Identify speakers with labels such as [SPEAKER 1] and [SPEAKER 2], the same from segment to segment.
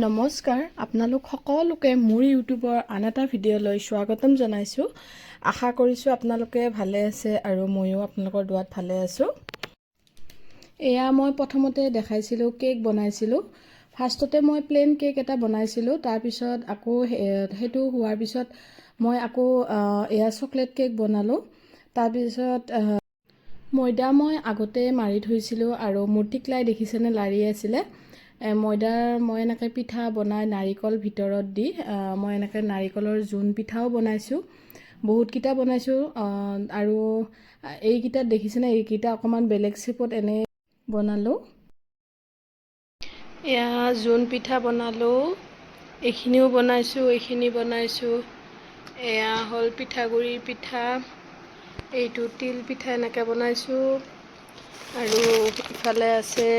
[SPEAKER 1] নমস্কাৰ, আপোনালোক সকলোকে মোৰ ইউটিউবৰ আন এটা ভিডিঅ'লৈ স্বাগতম জনাইছোঁ। আশা কৰিছোঁ আপোনালোকে ভালে আছে আৰু ময়ো আপোনালোকৰ দুৱাত ভালে আছোঁ। এয়া মই প্ৰথমতে দেখাইছিলোঁ কেক বনাইছিলোঁ। ফাৰ্ষ্টতে মই প্লেন কেক এটা বনাইছিলোঁ, তাৰপিছত আকৌ সেইটো হোৱাৰ পিছত মই আকৌ এয়া চকলেট কেক বনালোঁ। তাৰপিছত ময়দা মই আগতে মাৰি থৈছিলোঁ আৰু মোৰ টিকলাই দেখিছেনে লাৰি আছিলে। মই এনেকৈ পিঠা বনাই নাৰিকল ভিতৰত দি মই এনেকৈ নাৰিকলৰ জোন পিঠাও বনাইছোঁ, বহুতকেইটা বনাইছোঁ। আৰু এইকেইটাত দেখিছেনে, এইকেইটা অকণমান বেলেগ শ্বেপত এনে বনালোঁ। এয়া জোন পিঠা বনালোঁ, এইখিনিও বনাইছোঁ, এইখিনি বনাইছোঁ। এয়া হ'ল পিঠাগুড়িৰ পিঠা, এইটো তিল পিঠা এনেকৈ বনাইছোঁ। আৰু ইফালে আছে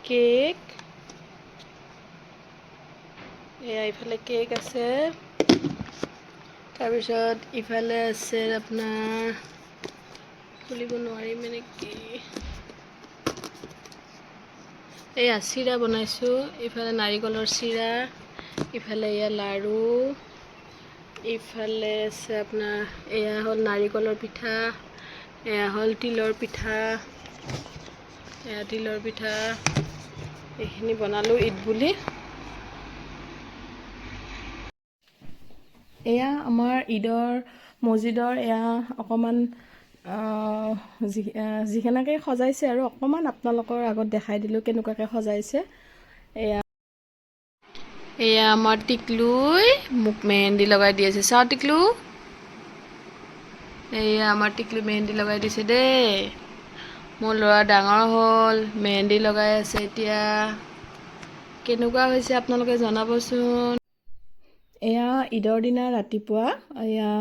[SPEAKER 1] কেক, এয়া ইফালে কেক আছে। তাৰপিছত ইফালে আছে আপোনাৰ, খুলিব নোৱাৰিম নেকি, এয়া চিৰা বনাইছোঁ। ইফালে নাৰিকলৰ চিৰা, ইফালে এয়া লাড়ু, ইফালে আছে আপোনাৰ এয়া হ'ল নাৰিকলৰ পিঠা, এয়া হ'ল তিলৰ পিঠা, এয়া তিলৰ পিঠা। এইখিনি বনালোঁ ঈদ বুলি। এয়া আমাৰ ঈদৰ মছজিদৰ এয়া অকণমান যিকেনেকৈ সজাইছে আৰু অকণমান আপোনালোকৰ আগত দেখাই দিলোঁ কেনেকুৱাকৈ সজাইছে। এয়া আমাৰ টিকলুই মোক মেহেন্দি লগাই দি আছে, চাওঁ টিকলু। এয়া আমাৰ টিকলু মেহেন্দি লগাই দিছে দেই। মোৰ ল'ৰা ডাঙৰ হ'ল, মেহেন্দি লগাই আছে এতিয়া। কেনেকুৱা হৈছে আপোনালোকে জনাবচোন। এয়া ঈদৰ দিনা ৰাতিপুৱা এয়া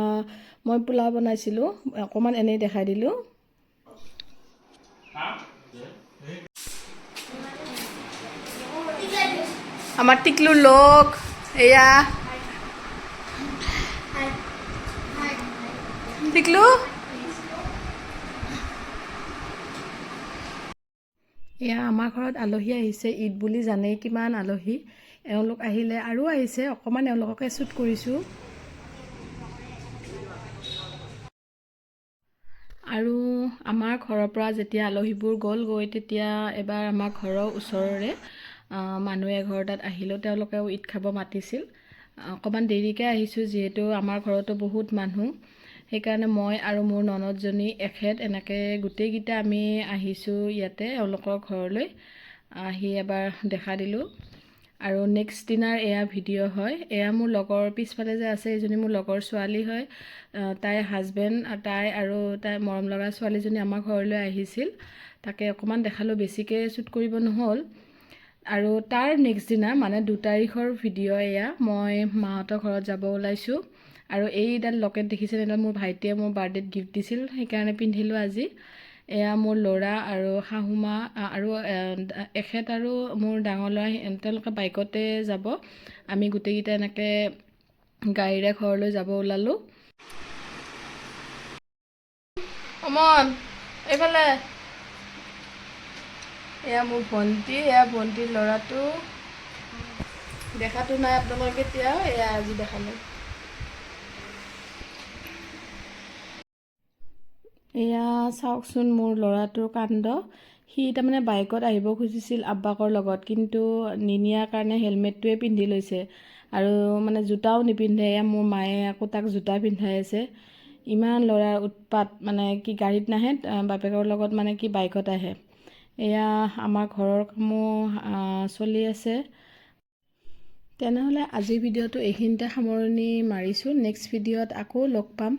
[SPEAKER 1] মই পোলাও বনাইছিলোঁ, অকণমান এনেই দেখাই দিলোঁ। আমাৰ টিকলুৰ লগ এয়া টিকলু। এয়া আমাৰ ঘৰত আলহী আহিছে, ঈদ বুলি জানেই কিমান আলহী। এওঁলোক আহিলে আৰু আহিছে, অকণমান এওঁলোককে শ্বুট কৰিছোঁ। আৰু আমাৰ ঘৰৰ পৰা যেতিয়া আলহীবোৰ গ'লগৈ, তেতিয়া এবাৰ আমাৰ ঘৰৰ ওচৰৰে মানুহ এঘৰ তাত আহিলোঁ, তেওঁলোকেও ঈদ খাব মাতিছিল। অকণমান দেৰিকৈ আহিছোঁ যিহেতু আমাৰ ঘৰতো বহুত মানুহ, সেইকাৰণে মই আৰু মোৰ ননদজনী এখেত এনেকৈ গোটেইকেইটা আমি আহিছোঁ ইয়াতে এওঁলোকৰ ঘৰলৈ। আহি এবাৰ দেখা দিলোঁ। আৰু নেক্সট দিনাৰ এয়া ভিডিঅ' হয়। এয়া মোৰ লগৰ পিছফালে যে আছে, এইজনী মোৰ লগৰ ছোৱালী হয়। তাইৰ হাজবেণ্ড, তাই আৰু তাইৰ মৰম লগা ছোৱালীজনী আমাৰ ঘৰলৈ আহিছিল, তাকে অকণমান দেখালোঁ, বেছিকৈ শ্বুট কৰিব নহ'ল। আৰু তাৰ নেক্সট দিনা মানে 2 তাৰিখৰ ভিডিঅ' এয়া, মই মাহঁতৰ ঘৰত যাব ওলাইছোঁ। আৰু এইডাল লকেট দেখিছেনে, এইডাল মোৰ ভাইটিয়ে মোৰ বাৰ্থডেত গিফ্ট দিছিল, সেইকাৰণে পিন্ধিলোঁ আজি। এয়া মোৰ ল'ৰা আৰু শাহুমা আৰু এখেত আৰু মোৰ ডাঙৰ ল'ৰা, তেওঁলোকে বাইকতে যাব। আমি গোটেইকেইটা এনেকৈ গাড়ীৰে ঘৰলৈ যাব ওলালোঁ। অমন এইফালে, এয়া মোৰ ভণ্টি, এয়া ভণ্টিৰ ল'ৰাটো। দেখাটো নাই আপোনালোকে কেতিয়াও, এয়া আজি দেখালোঁ। এয়া চাওকচোন মোৰ ল'ৰাটোৰ কাণ্ড। সি তাৰমানে বাইকত আহিব খুজিছিল আব্বাকৰ লগত, কিন্তু নিনিয়াৰ কাৰণে হেলমেটটোৱে পিন্ধি লৈছে আৰু মানে জোতাও নিপিন্ধে। এয়া মোৰ মায়ে আকৌ তাক জোতা পিন্ধাই আছে। ইমান ল'ৰাৰ উৎপাত, মানে কি গাড়ীত নাহে, বাপেকৰ লগত মানে কি বাইকত আহে। এয়া আমাৰ ঘৰৰ কামো চলি আছে। তেনেহ'লে আজিৰ ভিডিঅ'টো এইখিনিতে সামৰণি মাৰিছোঁ। নেক্সট ভিডিঅ'ত আকৌ লগ পাম।